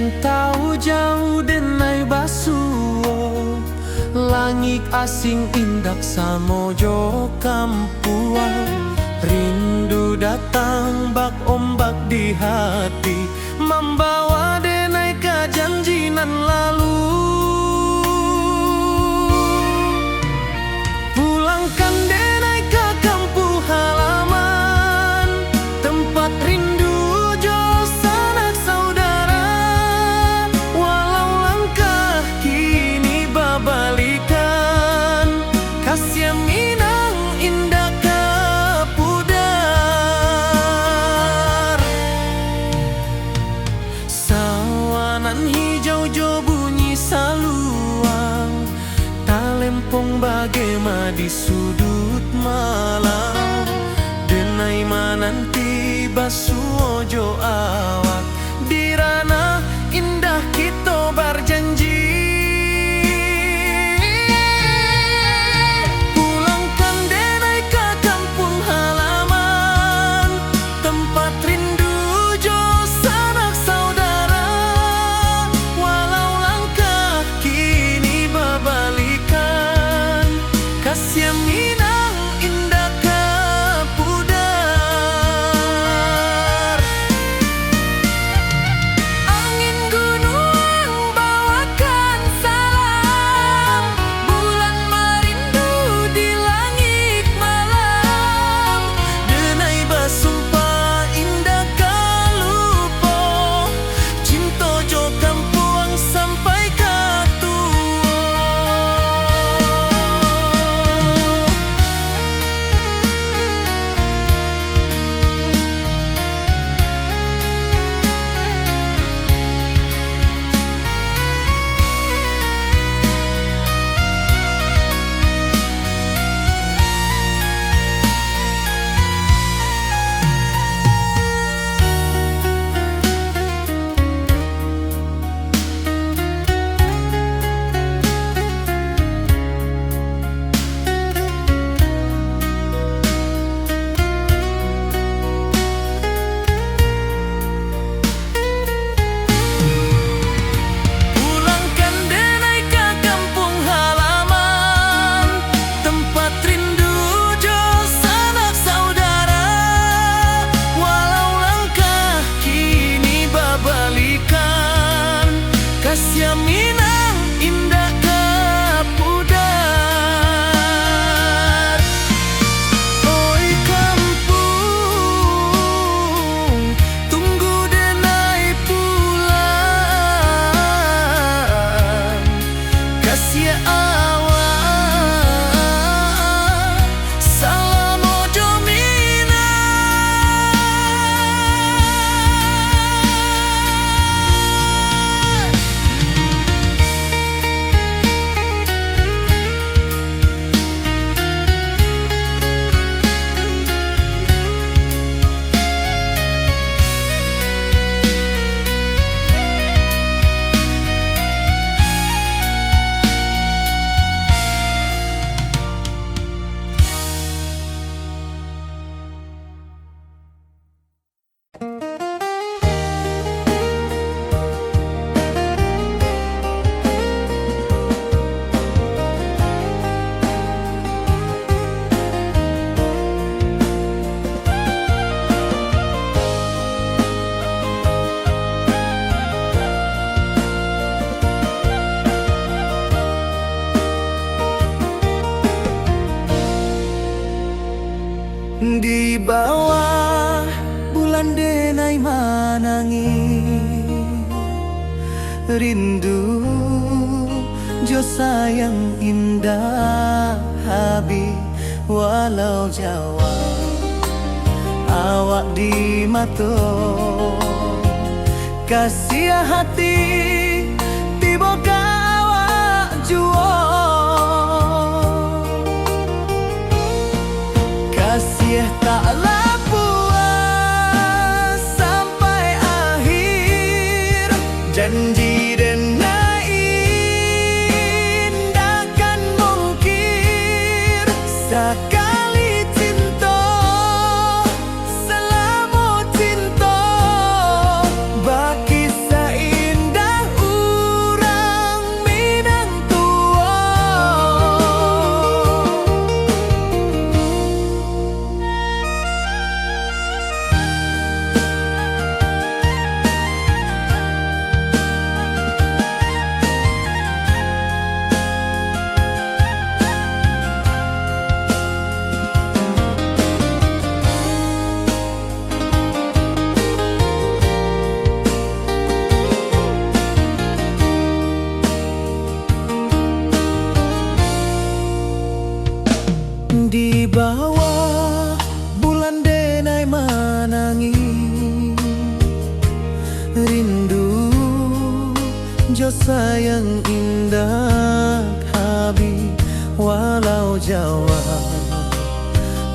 Rantau jauh denai basuo, langit asing indak samojo kampuan. Rindu datang bak ombak di hati, membawa denai ke janjinan lalu. Pulangkan denai ke kampung halaman, tempat rindu jo sanak saudara. Walau langkah kini babalikan, kasih minang indah ke pudar. Sawanan hijau jo bunyi saluang, talempong bagema di sudut malam. Denai mananti basuo jo awak, di ranah indah kita berjanji. Pulangkan denai ke kampung halaman, tempat rindu jo sanak saudara. Walau langkah kini babalikan, kasih minang indah ke pudar. Angin gunung bawakan salam, bulan merindu di langit malam. Denai basumpah indah kalupo, cinta jo kampuang sampai ke tua. Pulangkan denai ke kampung halaman, tempat rindu jo sanak saudara. Walau langkah kini babalikan, kasih minang indah ke pudar. Oi kampung, tunggu denai pulang. Kasih awak salam ojo minang. Di bawah bulan denai manangi, rindu jo sayang indah habi. Walau jawa awak di mato, kasih hati tiba ka awak juo. Kasih taklah puas sampai akhir, janji denai indah kan mungkir. Sekali cinta selama cinta, baki seindah Di bawah bulan denai manangi rindu jo sayang indah habi walau Jawa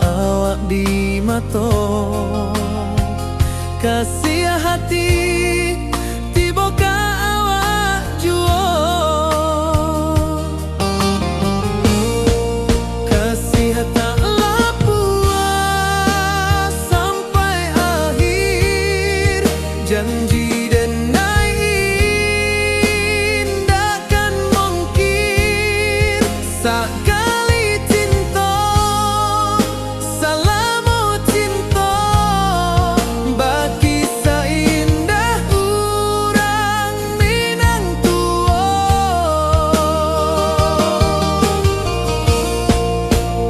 awak di mato kasih hati tiboka awak juo kasih taklah puas sampai akhir janji denai indahkan mungkin sekali cinta salamu cinta bagi seindah urang Minang tua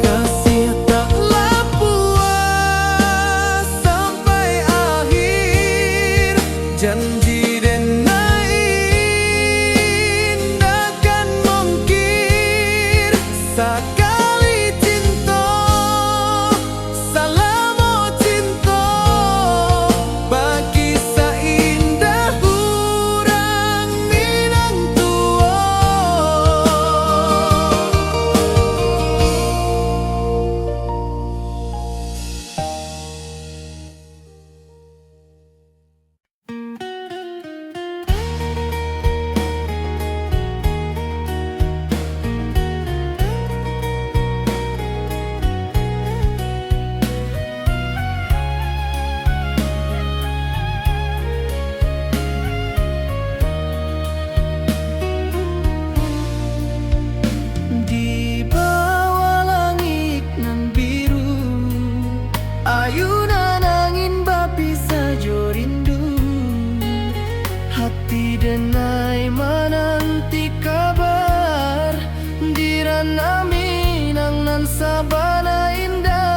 kasih taklah puas sampai akhir janji denai indahkan mungkin sekali cinta salamu cinta bagi seindah urang Minang tua. Di bawah langit nan biru ayunan angin bapi sajo rindu hati denai menanti kabar di ranah Minang nan sabana indah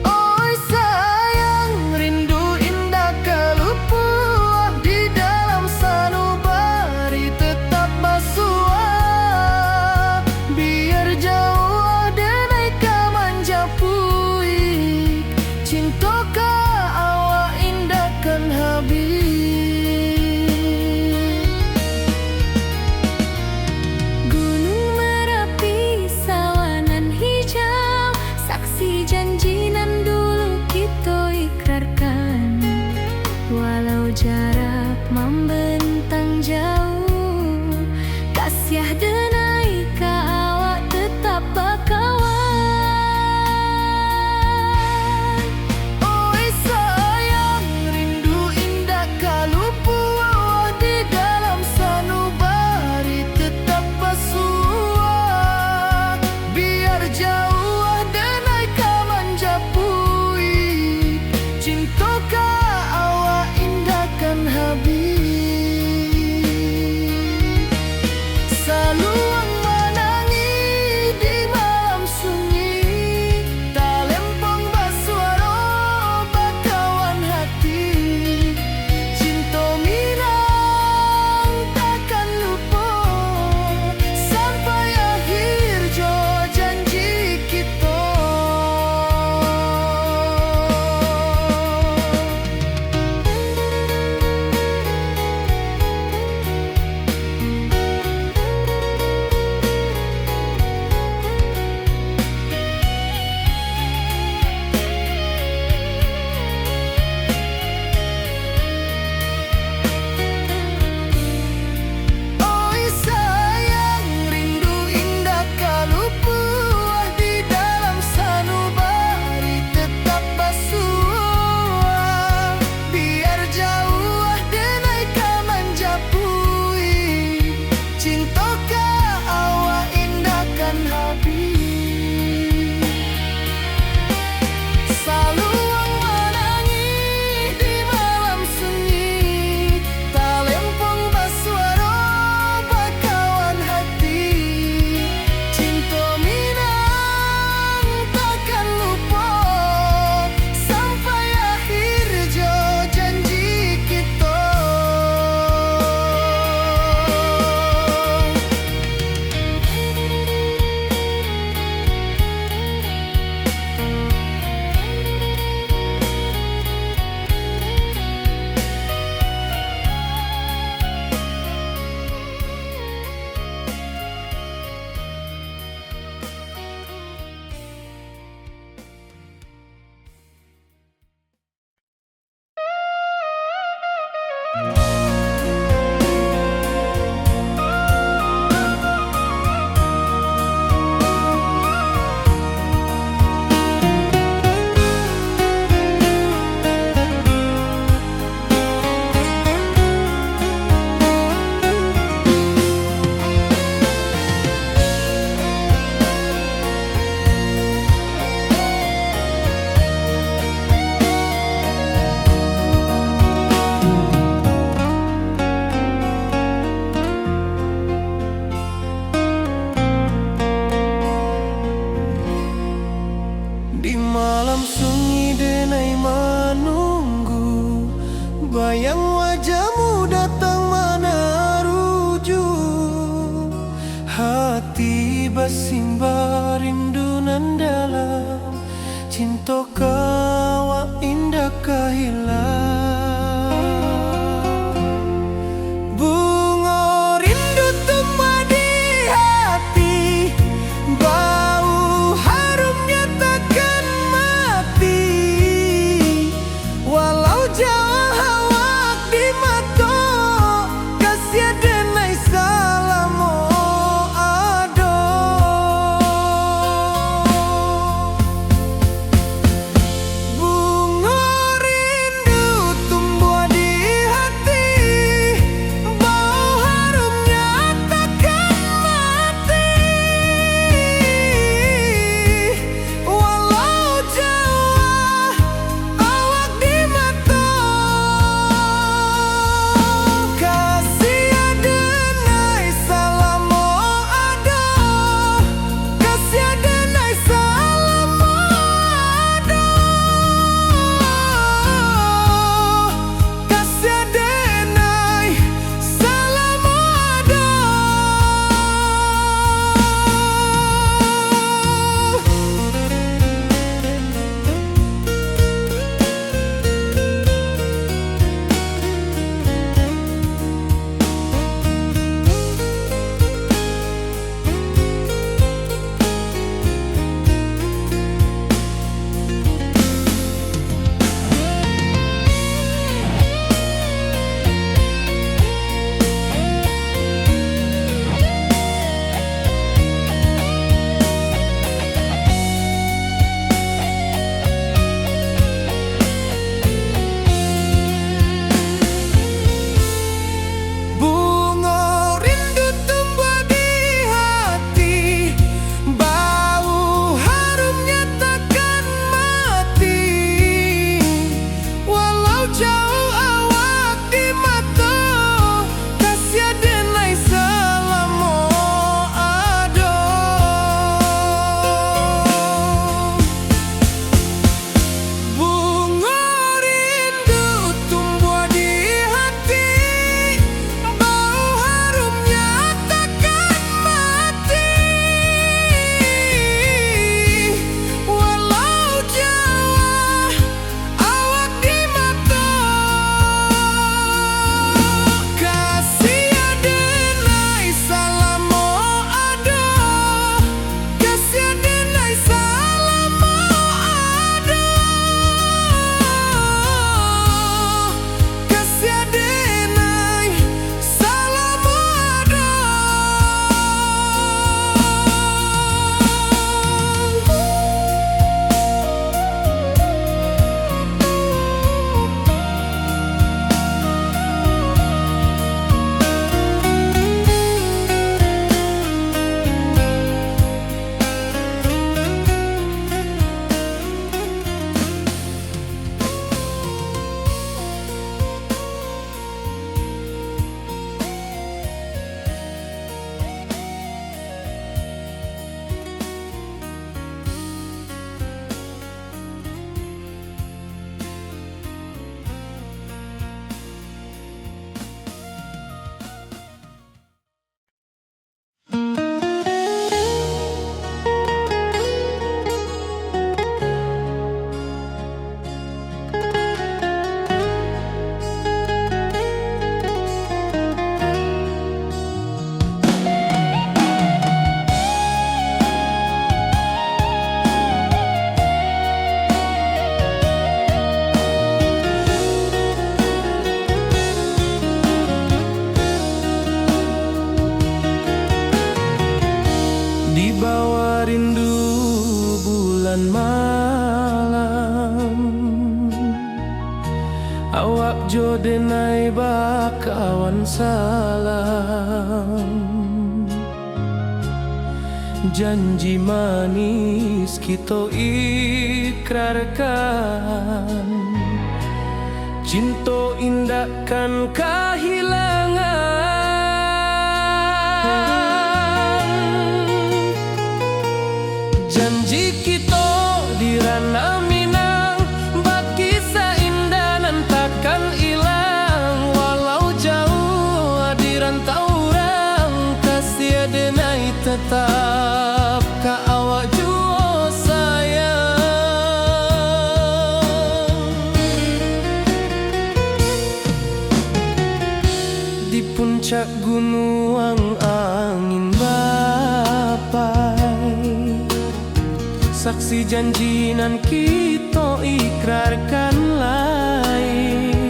oi sayang rindu indah kalupuah di dalam sanubari tetap basuah biar jauh denai kamanja puik cinta ka awak indahkan habis Gunung Merapi sawanan hijau saksi janji nan dulu kita ikrarkan walau jarak membentang jauh kasih denai ka awak tetap bakawan oi sayang rindu indah kalupuah di dalam sanubari tetap basuah biar jauh denai kamanja puik cinta ka awak indahkan habis saluang menangi di malam sunyi talempong basuaro bakawan hati cinta Minang takkan lupa sampai akhir jo janji kita. denai bakawan salam, janji manis kita ikrarkan, cinta indahkan kehilangan. Janji kita di ranah Minang, baki seindah nan takkan hilang. Walau jauh di rantau orang, kasih denai tetap ka awak jua sayang. Di puncak gunung angin bapai, saksi janji nan kita ikrarkan lain.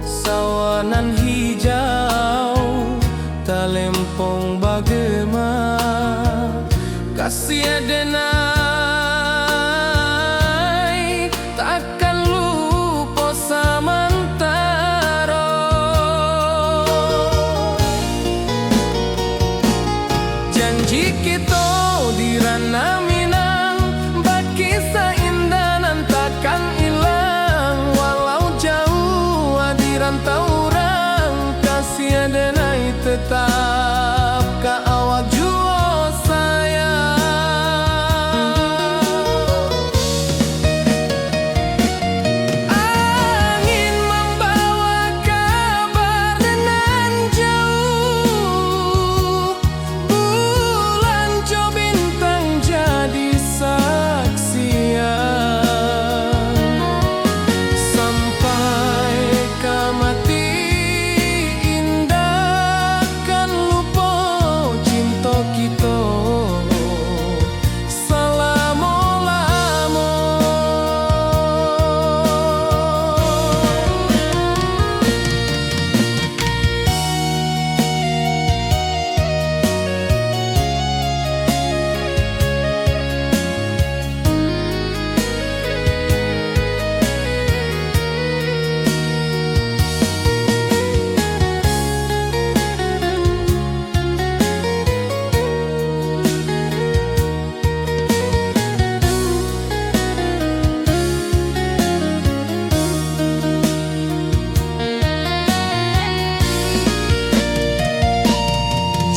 Sawanan hijau talempong bagema, kasih denai takkan lupa samantara. Janji kita di ranah Minang, baki seindah nan takkan hilang. Walau jauh di rantau orang, kasih denai tetap ka awak jua sayang. Angin membawa kabar nan jauh, bulan jo bintang jadi saksian. Sampai ke mati indah kan lupa cinta kita selama-lama.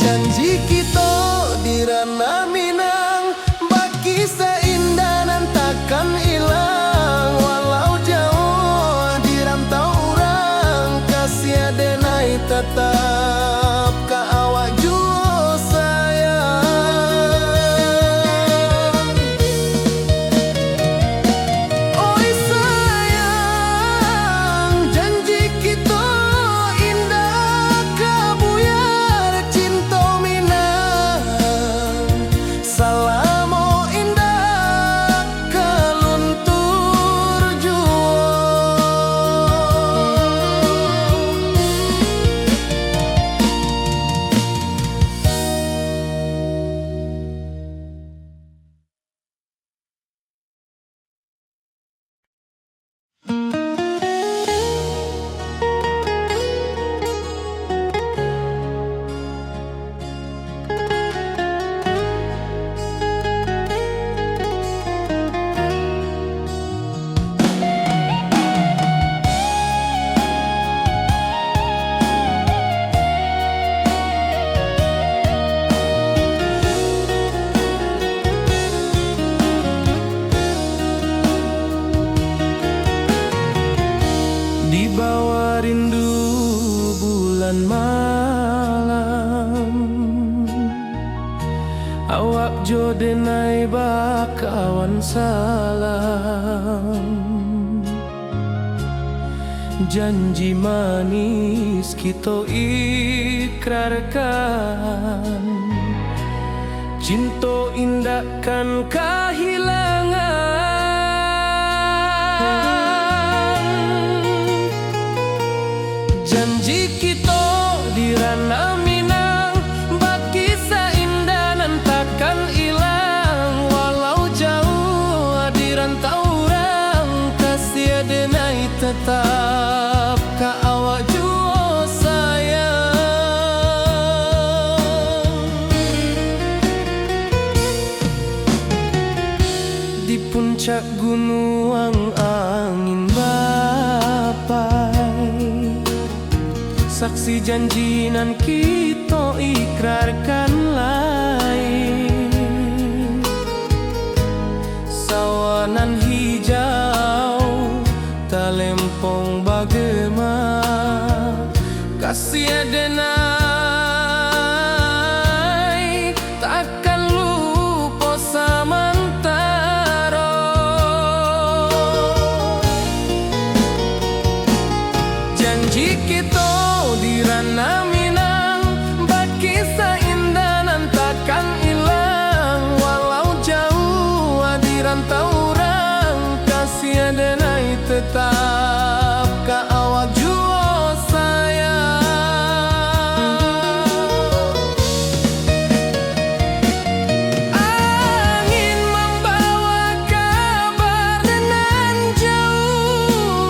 Janji kita di ranah Minang, baki seindah nan takkan hilang. Walau jauh di rantau orang, kasih denai tetap ka awak jua sayang. Oi sayang, janji kita indah kabuyar cinta Minang. Salamo indah keluntur jua. Di bawah rindu bulan malam, awak jo denai bakawan salam. Janji manis kita ikrarkan, cinta indahkan kehilangan. Janji kita di ranah Minang, baki seindah nan takkan hilang. Walau jauh di rantau orang, kasih denai tetap tetap ka awak jua sayang. Di puncak gunung angin bapai, saksi janjinan kita ikrarkan lain. Sawanan hijau talempong bagema, kasih adenai takkan lupa samantara. Janji kita di ranah Minang, bakisah indah nan takkan hilang. Walau jauh di rantau orang, kasih adenai tetap ka awak jua sayang. Angin membawa kabar nan jauh,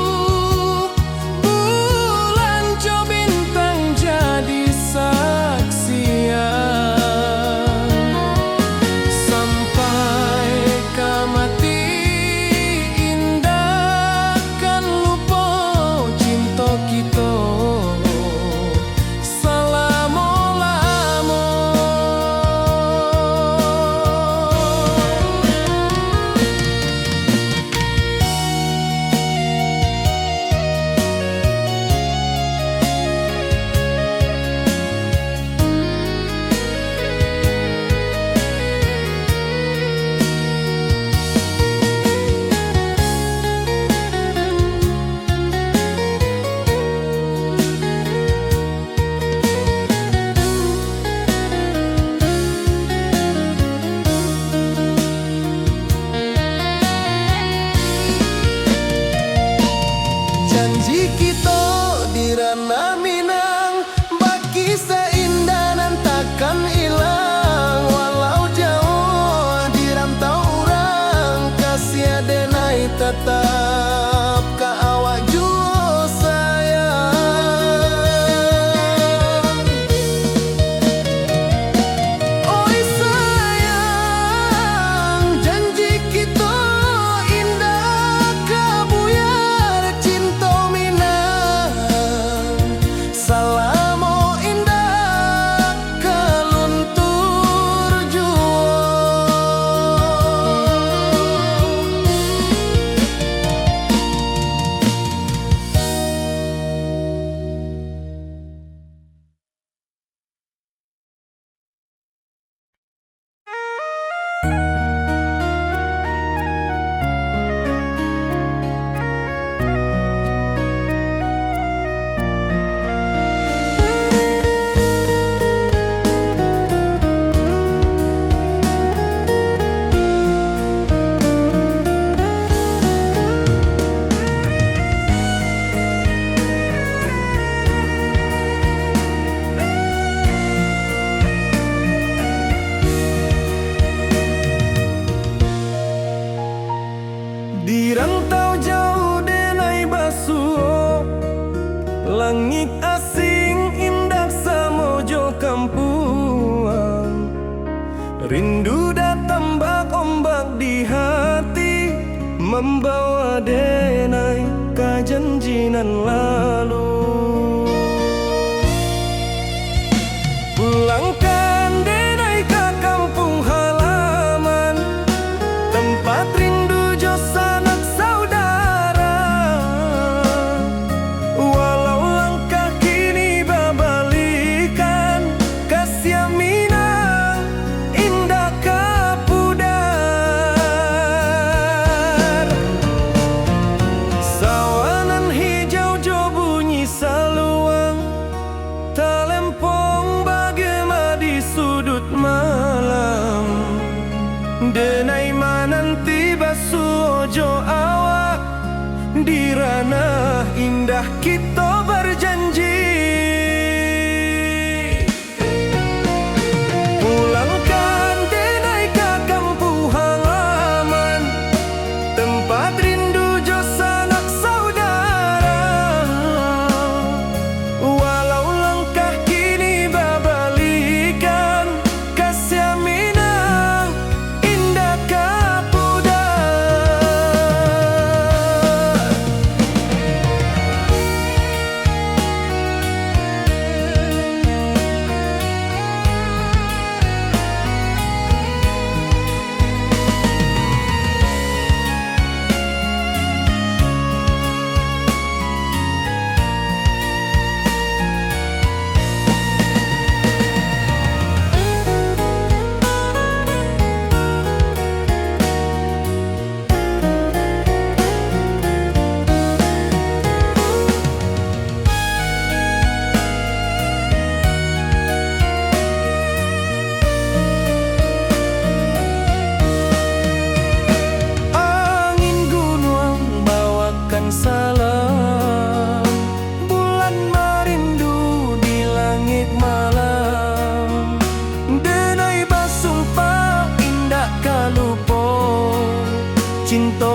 bulan jo bintang jadi saksian. Sampai ke mati indah kan lupa cinta kita selama-lama. Janji kita di ranah Minang, bakisah indah nan takkan hilang. Walau jauh di rantau orang, kasih adenai tetap ka awak jua sayang. Oi sayang, janji kita indah kabuyar cinta Minang. Salamo indah kaluntur jua. Di rantau jauh denai basuh, langit asing indah samojo kampuang. Rindu datang bak ombak di hati, membawa denai ka janjinan lalu. Pulangkan denai ka kampung halaman, tempat rindu jo sanak saudara. Walau langkah kini babalikan, kasih Minang indah kapudar. Sawanan hijau jo bunyi saluang, talempong bagema di sudut malam. Denai mananti basuh jo awak, di ranah indah kita berjanji. Pulangkan denai ka kampung halaman, tempat rindu jo sanak saudara.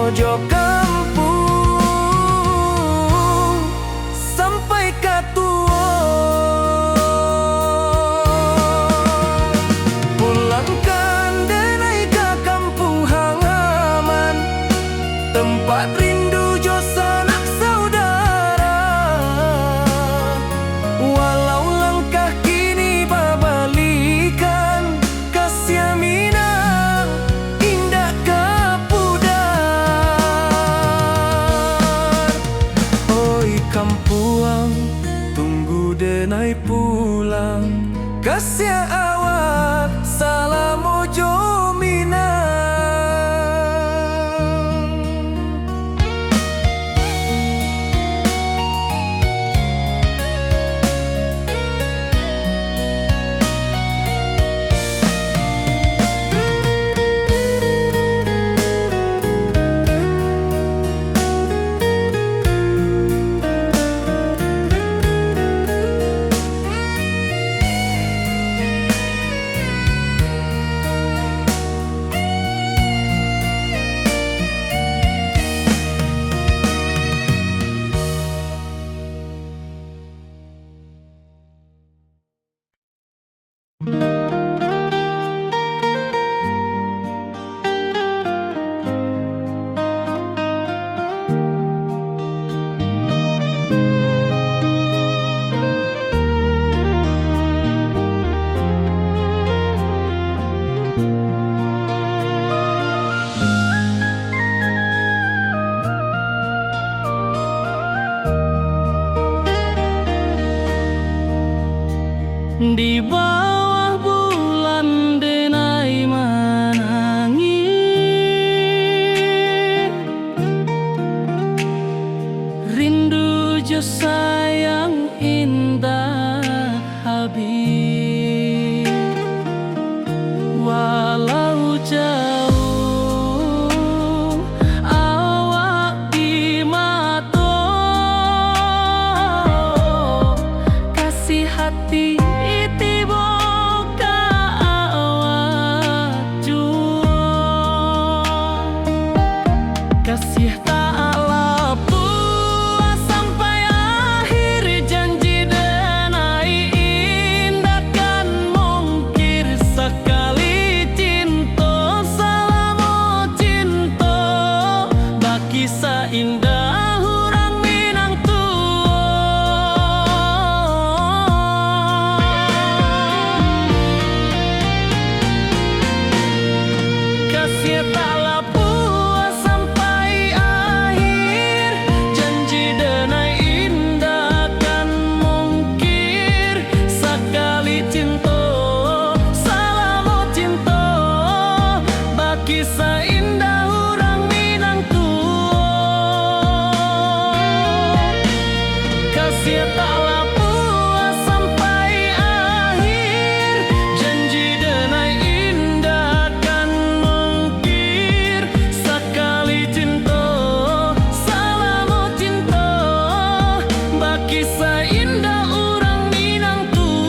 ojo kampung sampai ka tua. Pulangkan denai ka kampung halaman, tempat rindu jo sanak saudara. Walau langkah kini babalikan, kasih Minang indah kapudar. Oi kampuang, tunggu denai pulang, kasih awak salam ojo Minang. Di bawah bulan denai menangi, rindu jo sayang indah habis. Walau jauh awak di mata, kasih hati kasih tak puas sampai akhir, janji denai indah kan mungkir sekali cinta. Salam cinta baki seindah urang Minang tua. Kasih tak kisah indah urang Minang tua. Kasih taklah puas sampai akhir, janji denai indah kan mungkir sekali cinta. Salam cinta baki seindah urang Minang tua.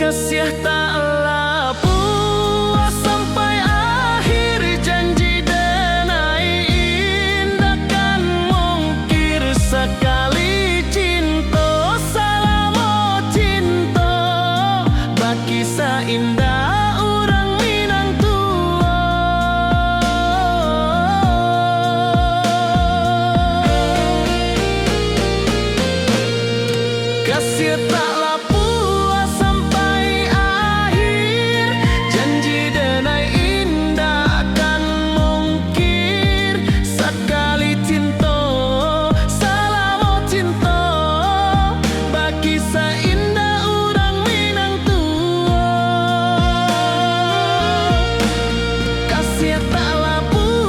Kasih taklah puas sampai akhir, janji denai indah kan mungkir sekali cinta. Salam cinta baki seindah urang Minang tua. Kasih taklah puas sampai akhir, janji denai indah kan mungkir sekali cinta. Salam cinta baki seindah urang Minang tua. Kasih taklah puas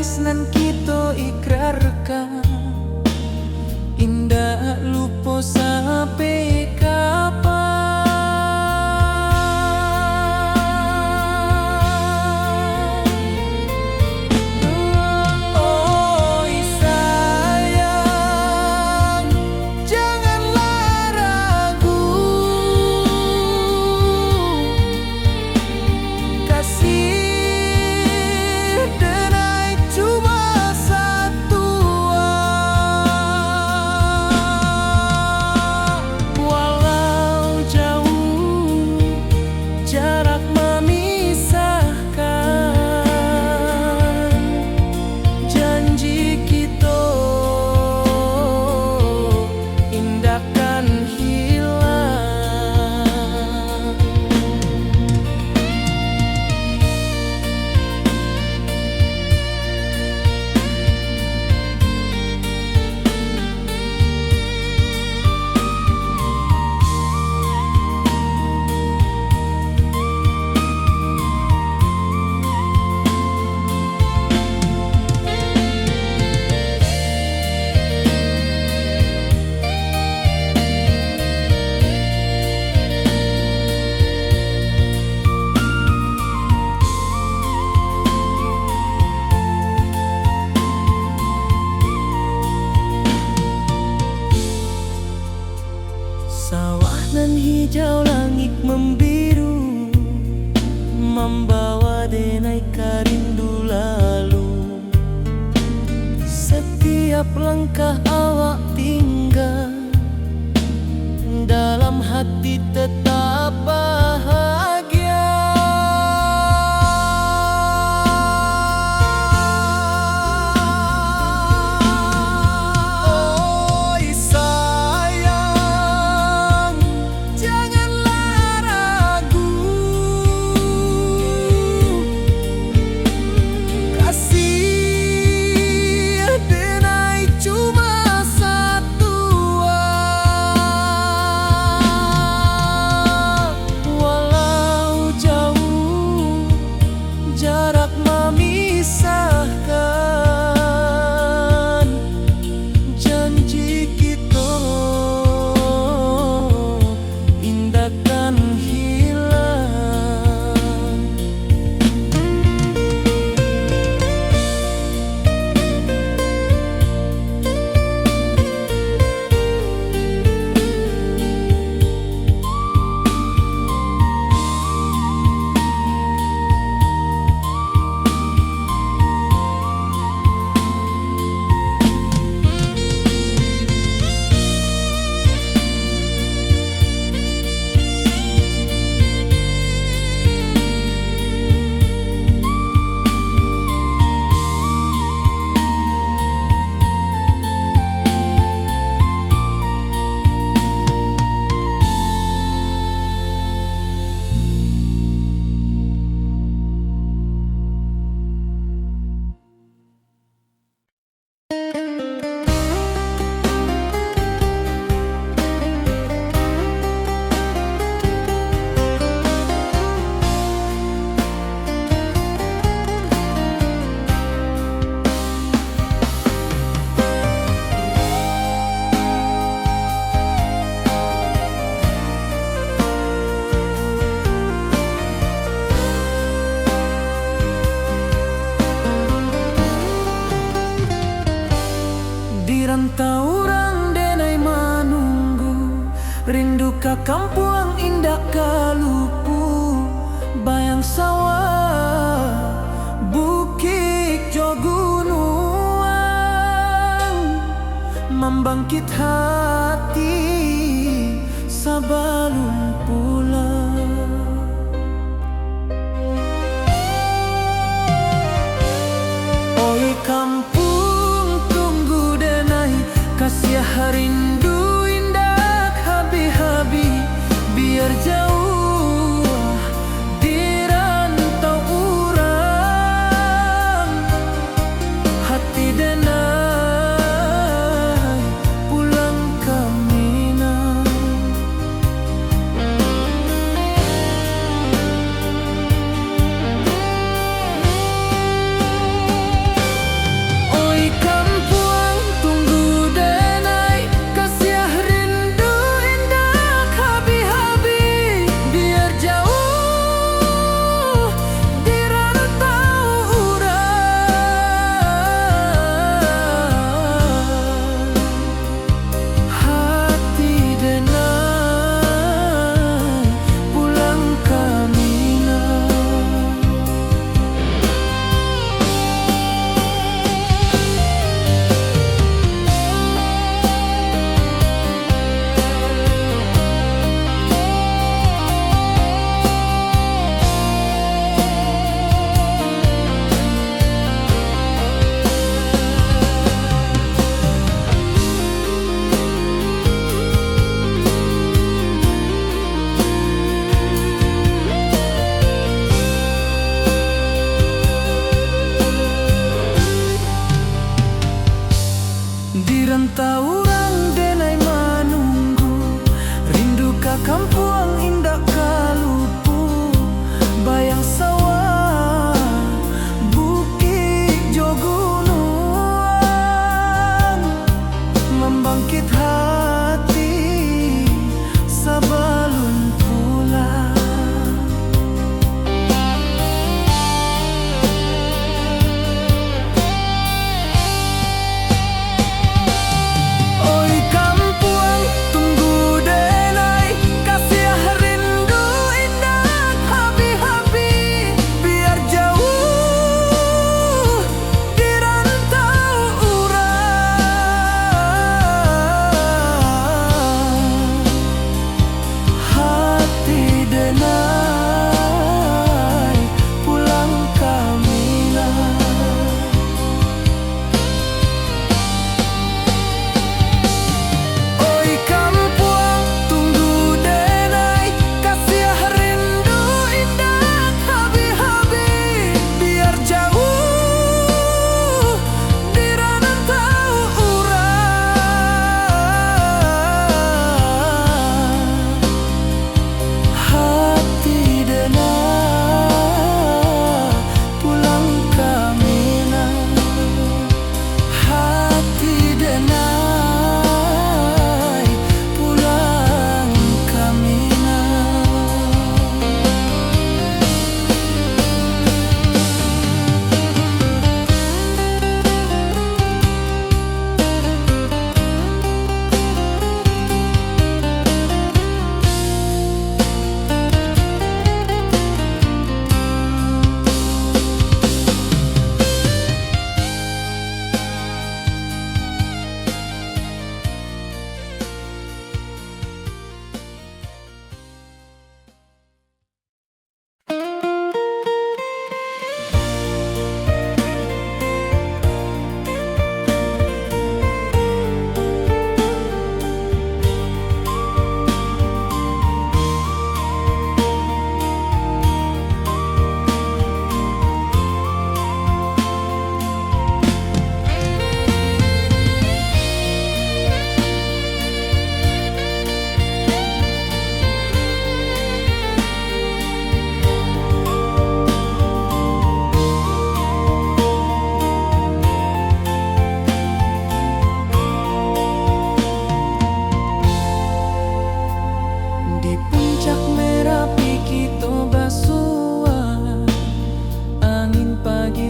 tangis nan kita ikrarkan, indah lupa sampai kapan. Oi sayang, janganlah ragu, kasih denai cuma satu. Walau jauh jarak memisahkan, janji kita indahkan hilang. Sawah nan hijau, langit membiru, membawa denai karindu lalu. Setiap langkah awak tinggal, dalam hati tetap bahagia. Oi sayang, janganlah ragu, kasih denai cuma satu. Walau jauh jarak memisahkan, janji kita indahkan hilang. Di rantau orang denai menunggu, rindu ka kampung indah kalupu, bayang sawah bukit jo gunung, membangkit hati sebelum pulang. Oi kampung tunggu denai, kasih rindu indah habi-habi, biar jauh di rantau urang, hati denai pulang ke Minang.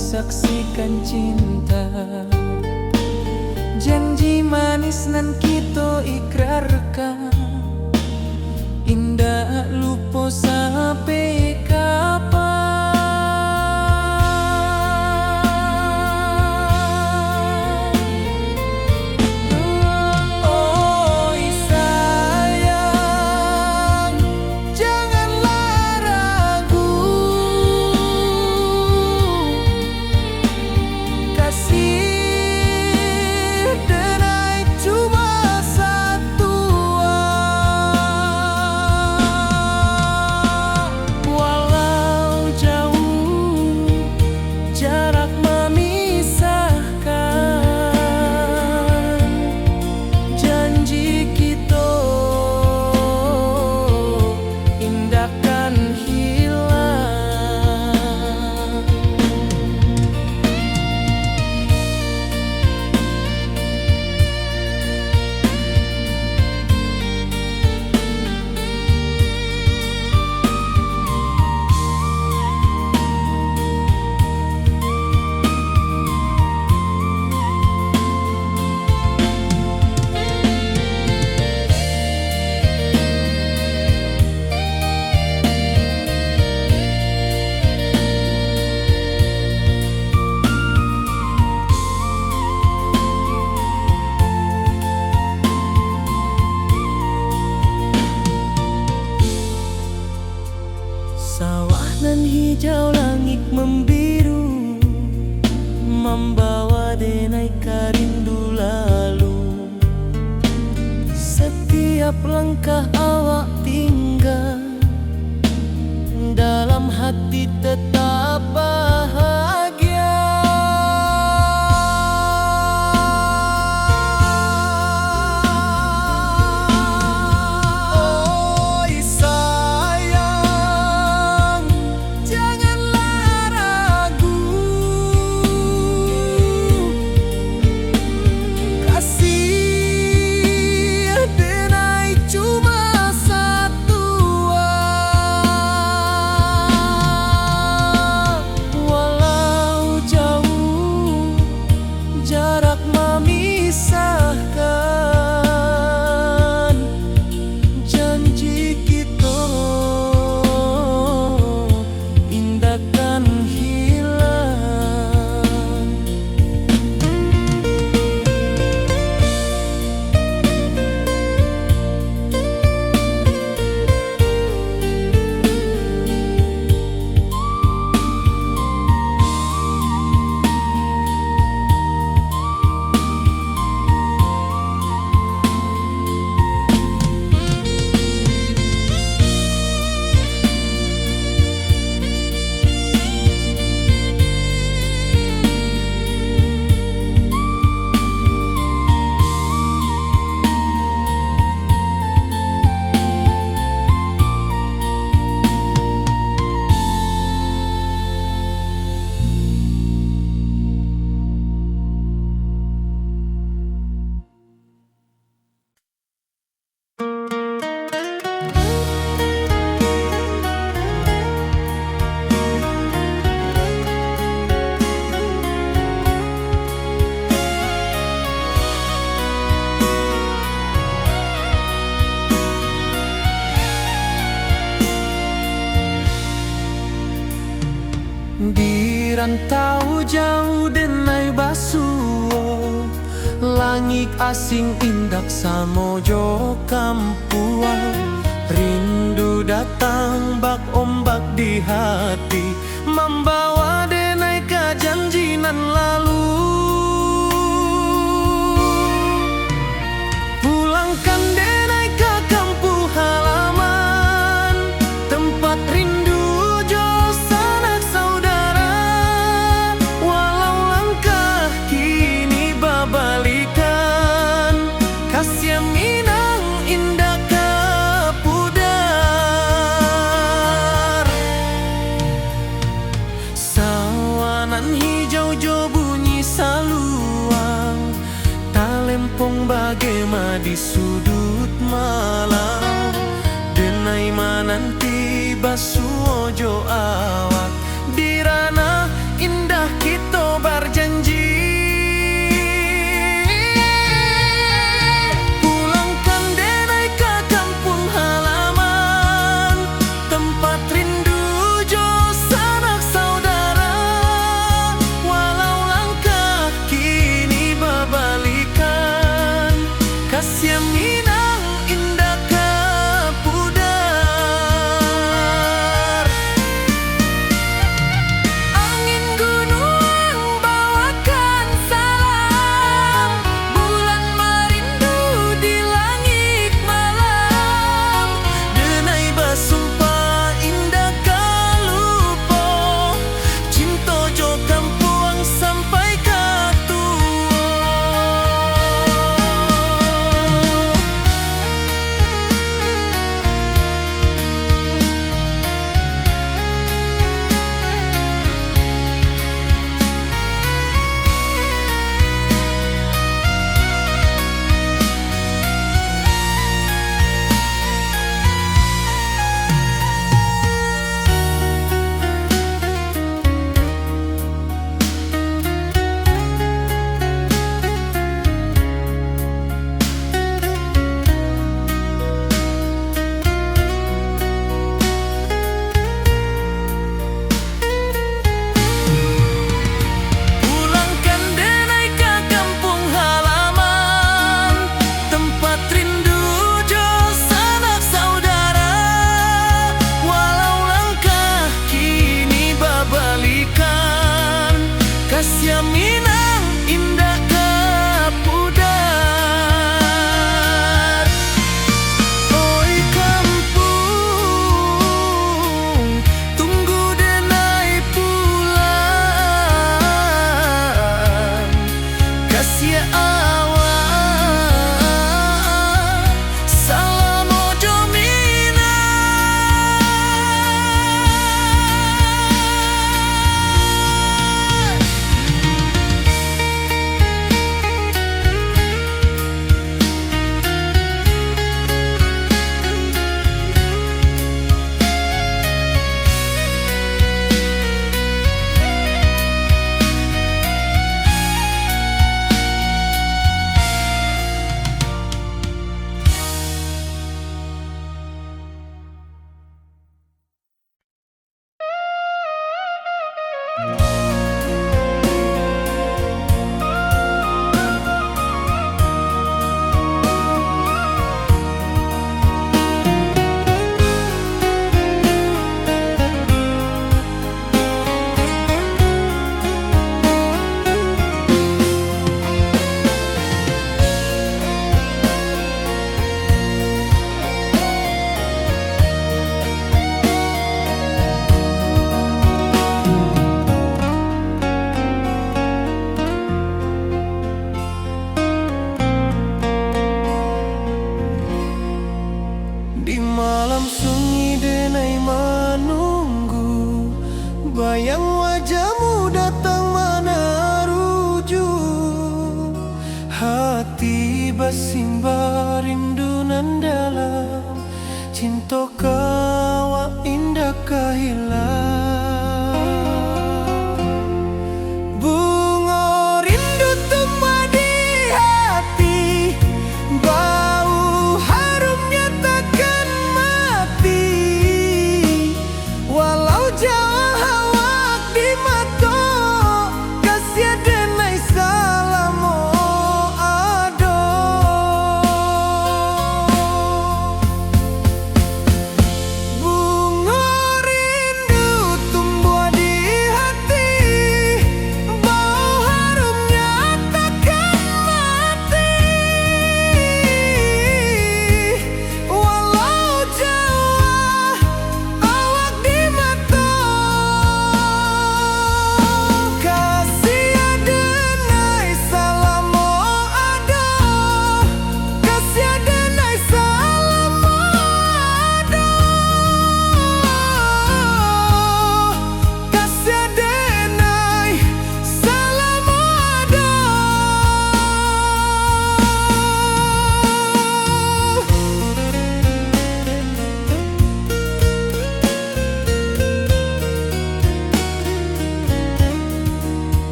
saksikan cinta. Janji manis nan kita ikrarkan, indah lupa sampai kapan. Oi sayang, janganlah ragu, kasih denai cuma satu. Walau jauh jarak memisahkan, janji kita indahkan hilang. Sawah nan hijau, langit membiru, membawa denai rindu lalu. Setiap langkah awak tinggal, dalam hati tetap bahagia. Oi sayang, janganlah ragu, kasih denai cuma satu. Walau jauh jarak memisahkan, janji kita indahkan hilang. Di rantau jauh denai basuh, langit asing indak samojo kampuan. Rindu datang bak ombak di hati, membawa denai ke janji nan lalu. Pulangkan denai ke kampung halaman, tempat rindu jo sanak saudara. Walau langkah kini babalikan, kasih minang indah ke pudar. Sawanan hijau jo bunyi saluang, talempong bagema di sudut malam. Denai mananti basuh ojo awak, di ranah indah kita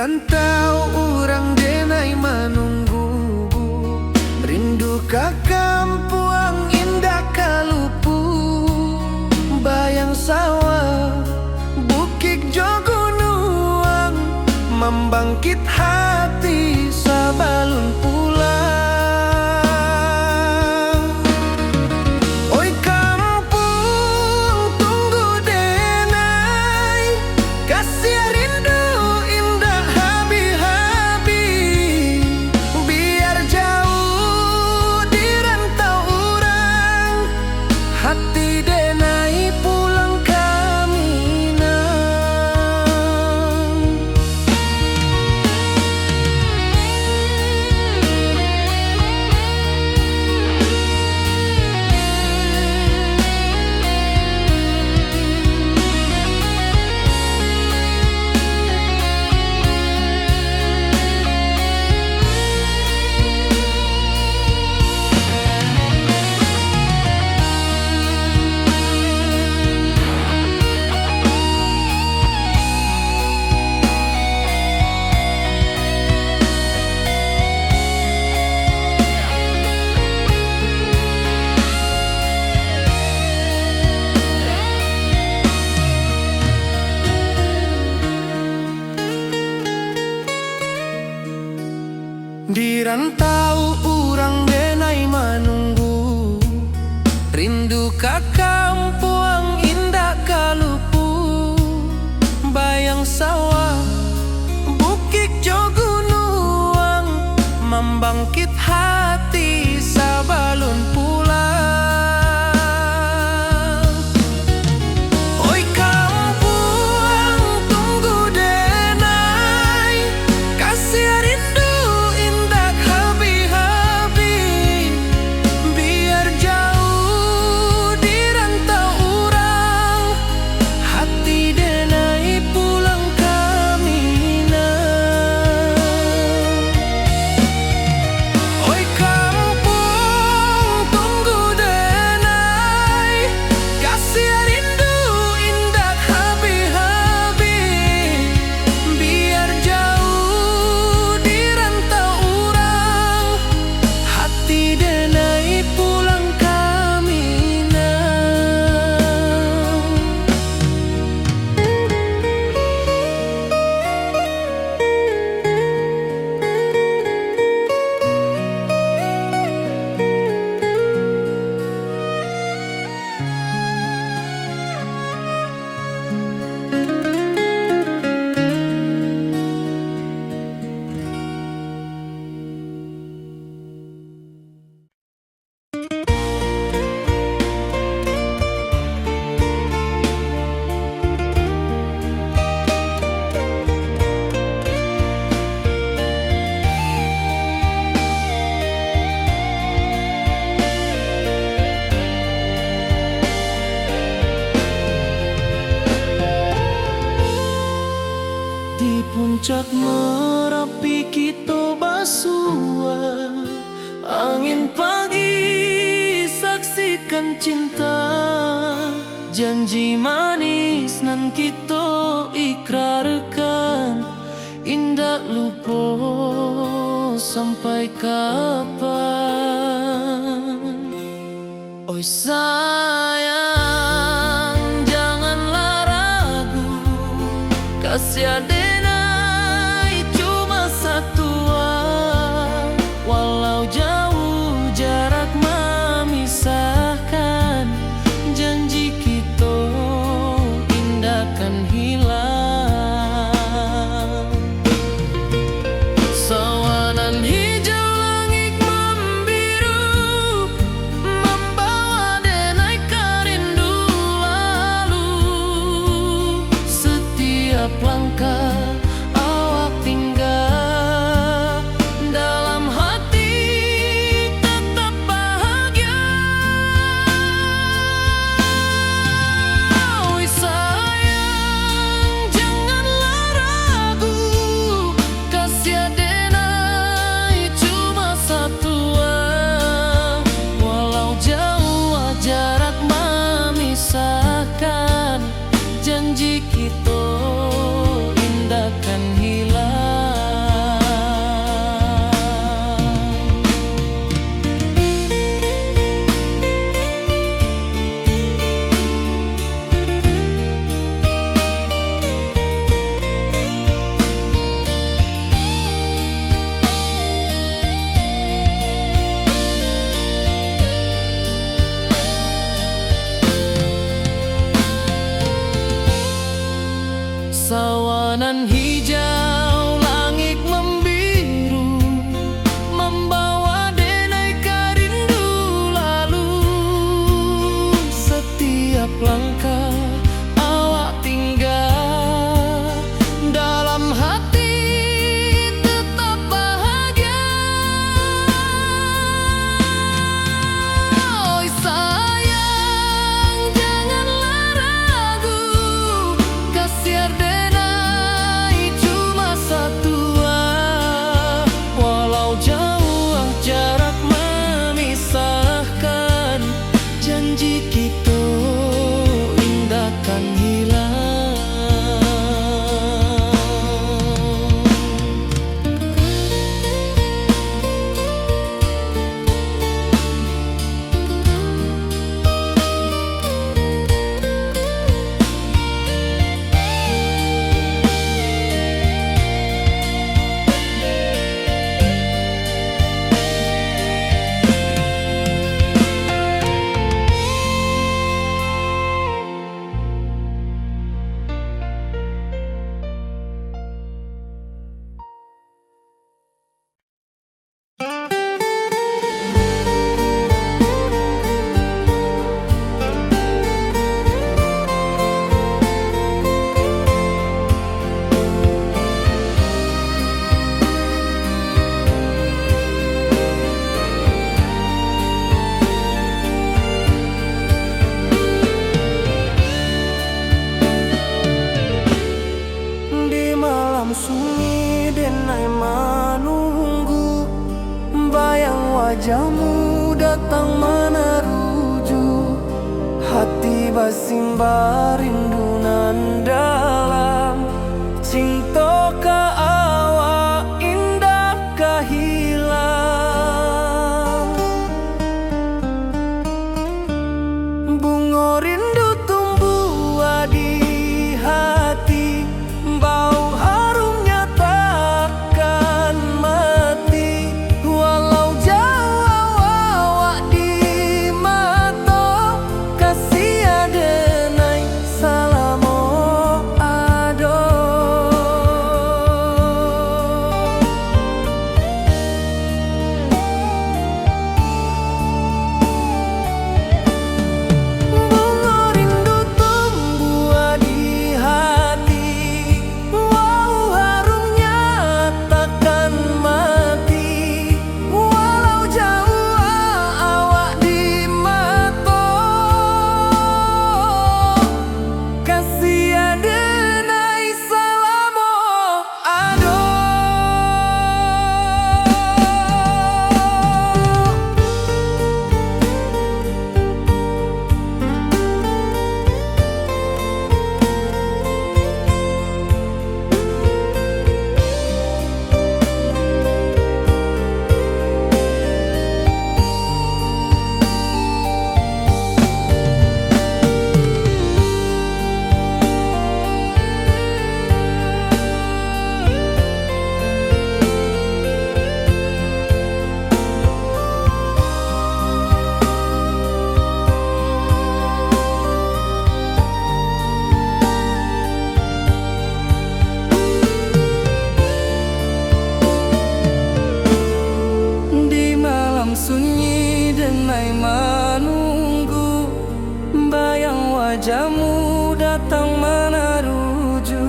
rantau orang denai menunggu, rindu ka kampuang indah kalupu, bayang sawah bukit jogunuang, membangkit hati sabalun pulang. Oi kampung tunggu denai, kasih rindu indah habi-habi, biar jauh di rantau orang, hati denai pulang ke Minang. Di rantau urang denai menunggu, rindu ka kampuang indah kalupu, bayang sawah bukit jogunuang, membangkit hati sabalun pulang. Oi kampung tunggu denai, kasih rindu indah habi-habi, biar jauh di rantau urang, hati denai pulang ke Minang. Oi kampung tunggu denai, kasih rindu indah habi-habi, biar jauh di rantau urang, hati denai pulang ke Minang. Di puncak Merapi kita basua, angin pagi saksikan cinta, janji manis nan kita ikrarkan, indah lupa sampai kapan. Oi sayang janganlah ragu, kasih denai cuma satu, walau jauh jarak memisahkan, janji kita indah kan hilang. Sawanan hijau langit membiru, membawa denai kerindu lalu, setiap langkah Awan hijau, langit membiru, membawa denai rindu lalu. Setiap langkah awak tinggal, dalam hati tetap bahagia. Oi sayang, janganlah ragu, kasih denai cuma satu. Walau jauh jarak memisahkan, janji kita indahkan hilang. Di malam sunyi denai menunggu, bayang wajahmu datang meneruju. Hati bersimbar rindu nan dalam, cinta ka awak indah ka hilang. Bunga rindu tumbuh di hati, bau harumnya takkan mati. Walau jauh awak di mata, kasih denai salamo ado. Bunga rindu tumbuh di hati, wow harumnya takkan mati. Walau jauh awak di mata, kasih denai salamo ado. Di malam sunyi denai menunggu, bayang wajahmu datang meneruju.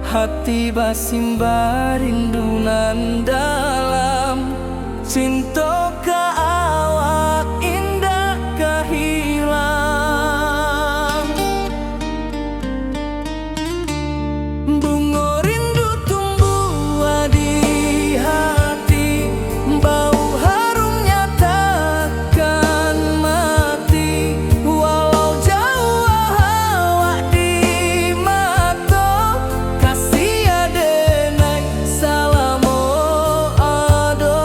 Hati bersimbar rindu nan dalam, cinta ka awak indah ka hilang. Bunga rindu tumbuh di hati, bau harumnya takkan mati. Walau jauh awak di mata, kasih denai salamo ado.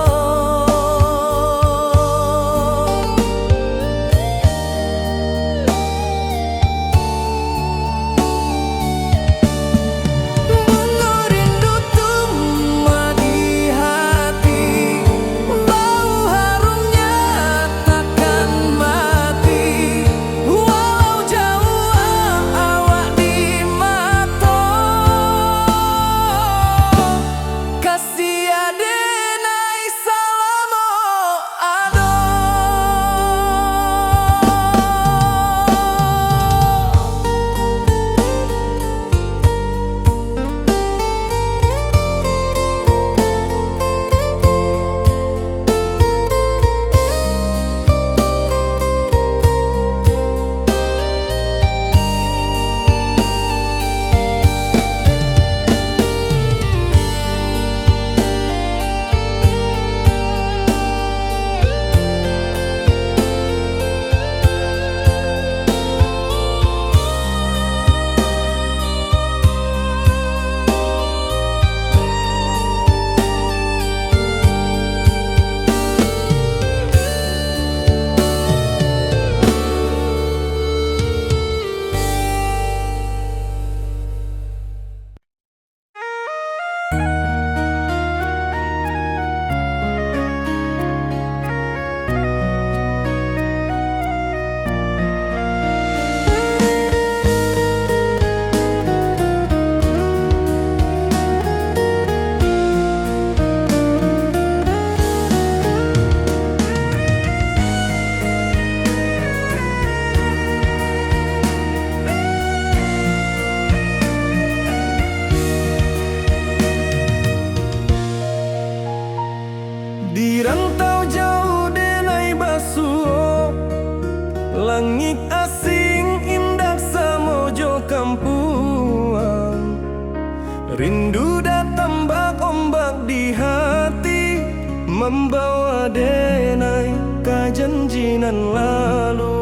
nan lalu.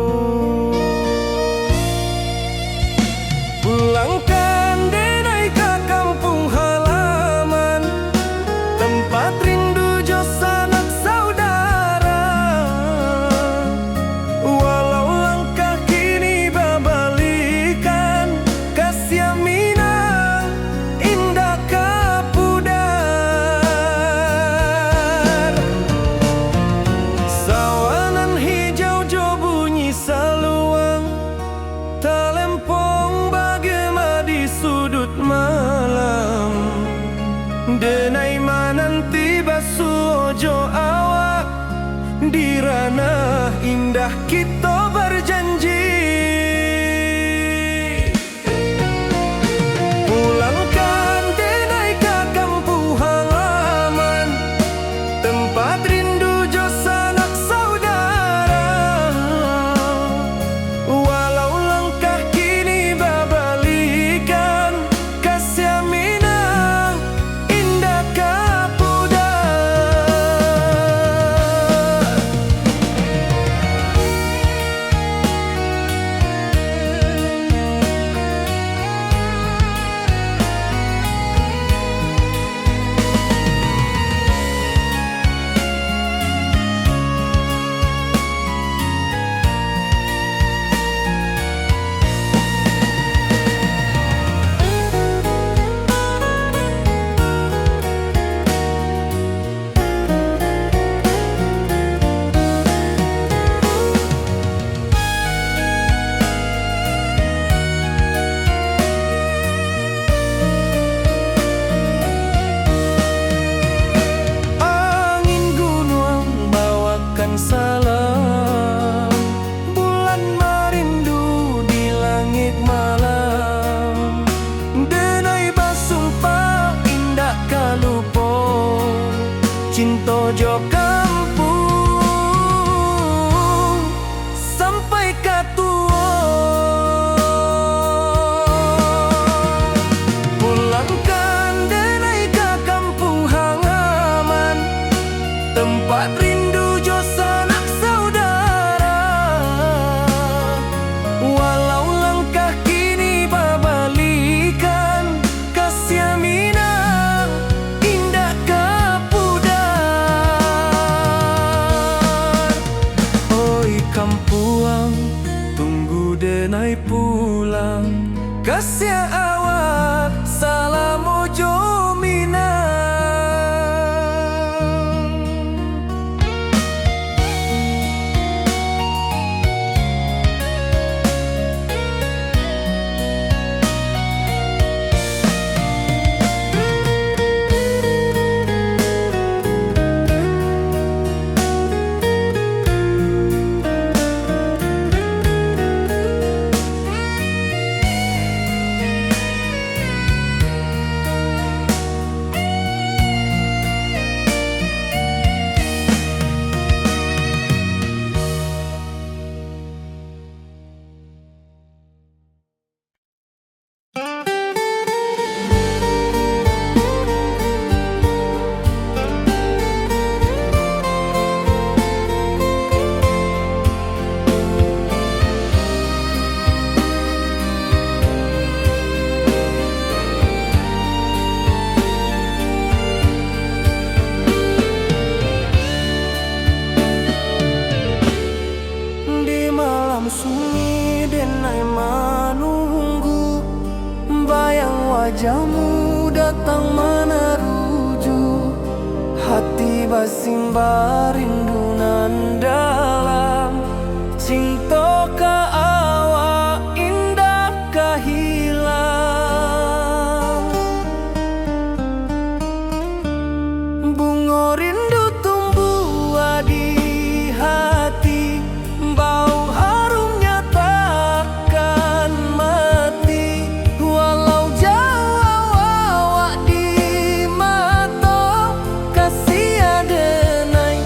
Pulangkan denai ke kampung halaman, tempat rindu jo sanak saudara. Walau langkah kini babalikan, kasih Minang indah kapudar. Sawanan hijau jo bunyi saluang, talempong bagema di sudut malam. Denai mananti basuojo awak, di ranah indah kita berjanji. Pulangkan denai ke kampung halaman, tempat rindu jo sanak saudara. Walau langkah kini babalikan, kasih Minang indah kapudar. Angin gunung bawakan salam, bulan merindu di langit malam. Denai basumpah indah kalupo, cinta jo kampung sampai katua. Pulangkan denai ke kampung halaman, tempat rindu jo sanak saudara. Walau langkah kini babalikan, kasih Minang indah kapudar. Oi kampuang, tunggu denai pulang, kasih awak salam ojo Minang. Di malam sunyi denai menunggu, bayang wajahmu datang meneruju. Hati basimba rindu nan dalam, cinta ka awak indah kahilang. Bunga rindu tumbuh di hati, bau harumnya takkan mati. Walau jauh awak di mata, kasih denai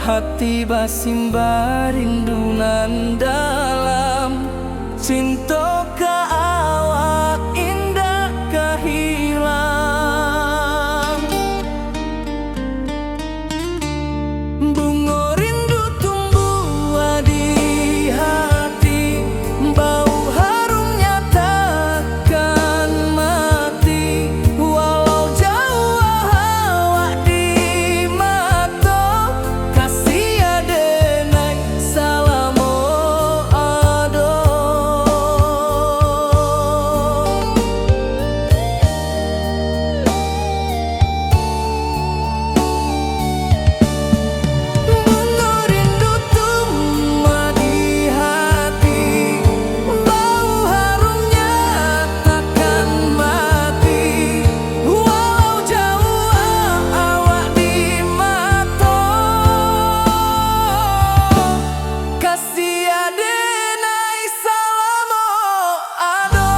hati basimba rindunan dalam cinta ka awak indah kahilang. Bunga rindu tumbuh di hati, bau harumnya takkan mati. Walau jauh awak di mata, kasih adenai salamo ado. Bunga rindu tumbuh di hati, bau harumnya takkan mati. Walau jauh awak di mata, kasih adenai salamo ado.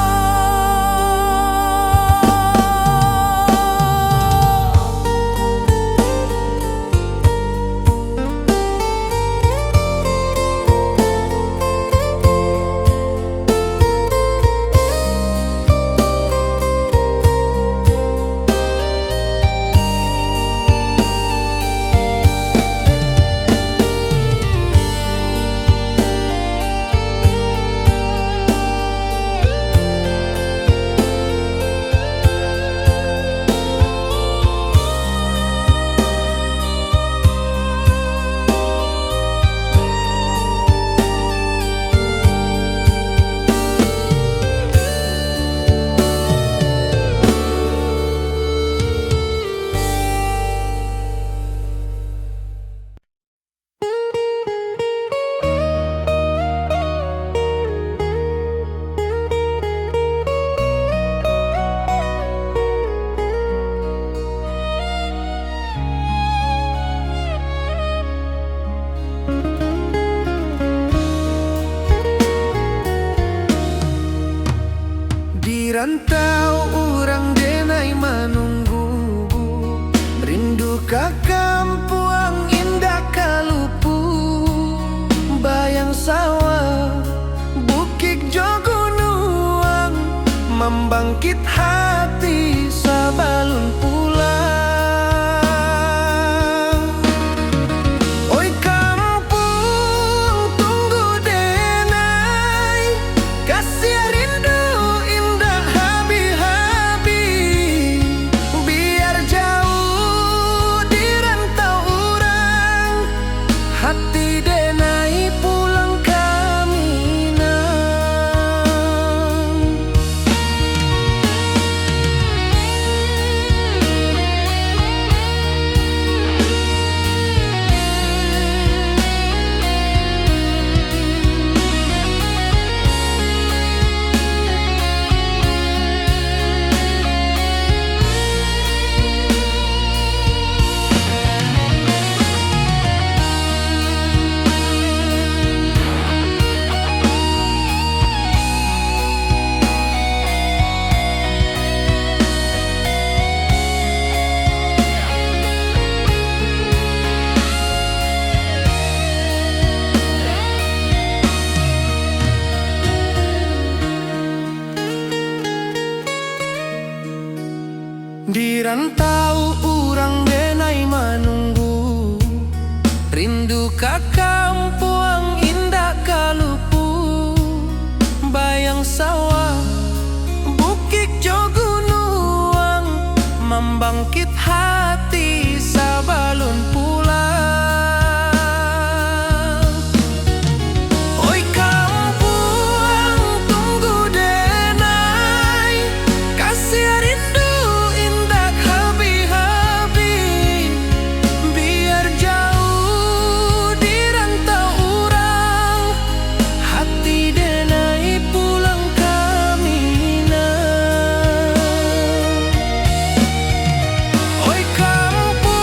Di rantau urang denai menunggu, rindu ka kampuang indah kalupu. Bayang sawah, bukit jo gunung, membangkit hati sabalun pulang. Oi kampung tunggu denai, kasih rindu indah habi-habi. Biar jauh di rantau urang, hati denai pulang ke Minang. Di rantau urang denai menunggu, rindu ka kampuang indah kalupu. Bayang sawah, bukit jo gunung, membangkit hati sabalun pulang. Oi kampuang tunggu denai, kasih rindu indah habi-habi. Biar jauh di rantau urang, hati denai pulang ke Minang. Oi kampung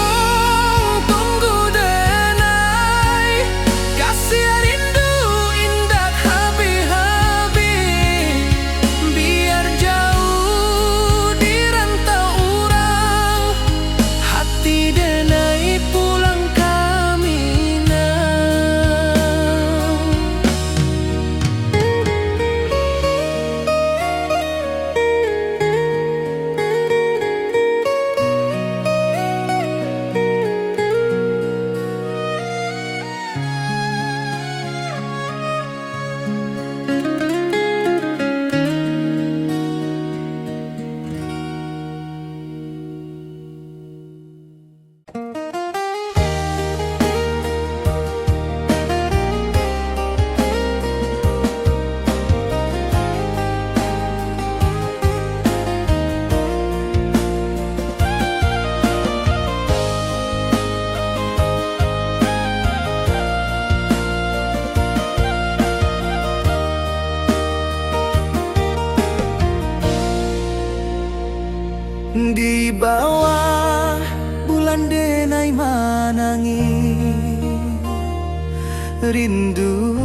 rindu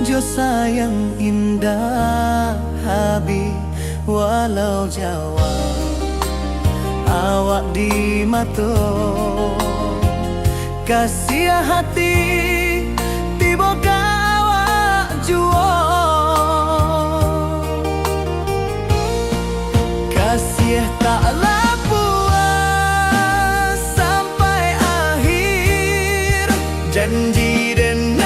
jo sayang indah habi walau Jawa awak di mato kasih hati tiba awak juo kasih taklah puas sampai akhir janji dan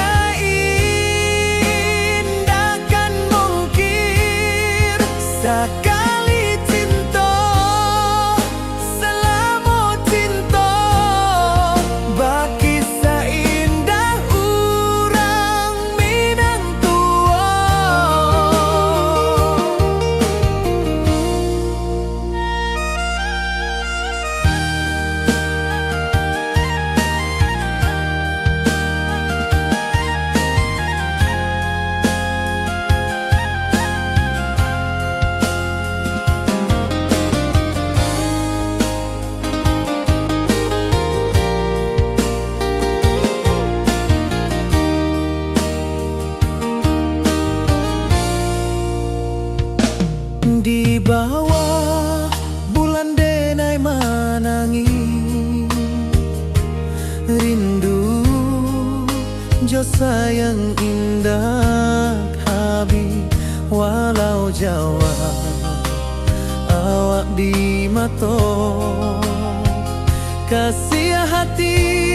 indahkan mungkir sekali cinta selama cinta baki seindah urang minang tua. Di bawah bulan denai manangi rindu jo sayang indah habi walau Jawa awak di mato kasih hati